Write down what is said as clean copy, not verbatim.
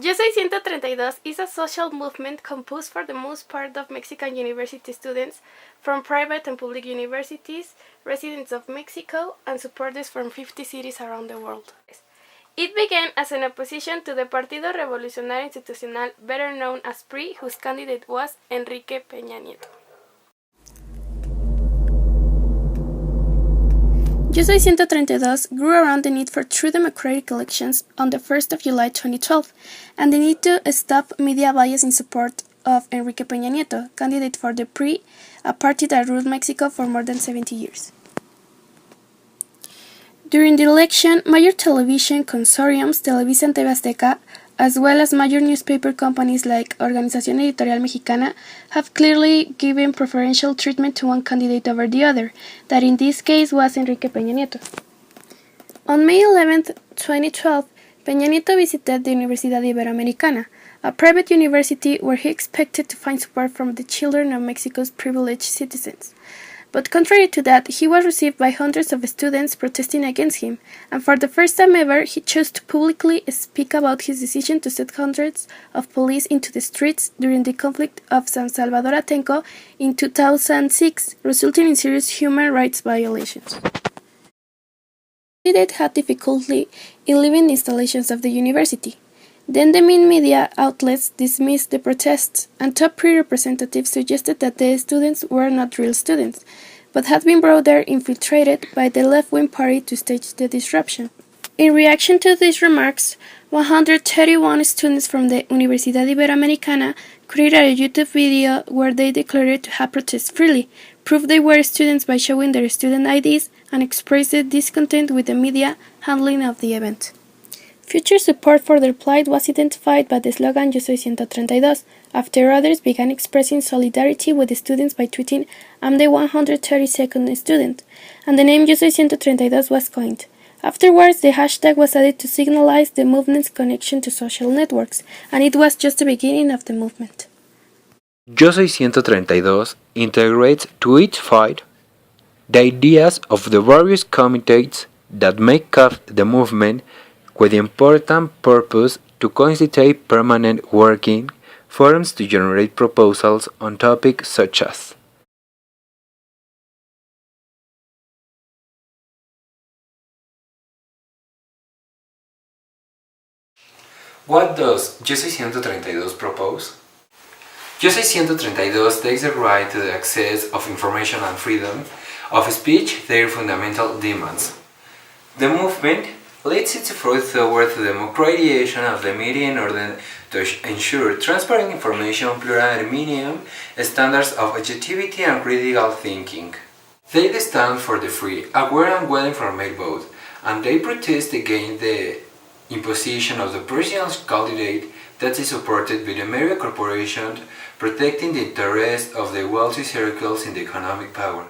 Yo Soy 132 is a social movement composed for the most part of Mexican university students from private and public universities, residents of Mexico, and supporters from 50 cities around the world. It began as an opposition to the Partido Revolucionario Institucional, better known as PRI, whose candidate was Enrique Peña Nieto. Yo Soy 132 grew around the need for true democratic elections on the 1st of July 2012, and the need to stop media bias in support of Enrique Peña Nieto, candidate for the PRI, a party that ruled Mexico for more than 70 years. During the election, major television consortiums, Televisa and TV Azteca, as well as major newspaper companies like Organización Editorial Mexicana, have clearly given preferential treatment to one candidate over the other, that in this case was Enrique Peña Nieto. On May 11, 2012, Peña Nieto visited the Universidad Iberoamericana, a private university where he expected to find support from the children of Mexico's privileged citizens. But contrary to that, he was received by hundreds of students protesting against him, and for the first time ever, he chose to publicly speak about his decision to set hundreds of police into the streets during the conflict of San Salvador Atenco in 2006, resulting in serious human rights violations. The candidate had difficulty in leaving the installations of the university. Then the main media outlets dismissed the protests, and top PRI representatives suggested that the students were not real students, but had been broader infiltrated by the left-wing party to stage the disruption. In reaction to these remarks, 131 students from the Universidad Iberoamericana created a YouTube video where they declared to have protested freely, proved they were students by showing their student IDs, and expressed their discontent with the media handling of the event. Future support for their plight was identified by the slogan Yo Soy 132, after others began expressing solidarity with the students by tweeting I'm the 132nd student, and the name Yo Soy 132 was coined. Afterwards, the hashtag was added to signalize the movement's connection to social networks, and it was just the beginning of the movement. Yo Soy 132 integrates to each fight the ideas of the various committees that make up the movement, with the important purpose to constitute permanent working forums to generate proposals on topics such as What does Yo Soy 132 propose? Yo Soy 132 takes the right to the access of information and freedom of speech, their fundamental demands. The movement leads its efforts toward the democratization of the media in order to ensure transparent information, plural and minimum standards of objectivity and critical thinking. They stand for the free, aware and well-informed vote, and they protest against the imposition of the presidential candidate that is supported by the media corporations, protecting the interests of the wealthy circles in the economic power.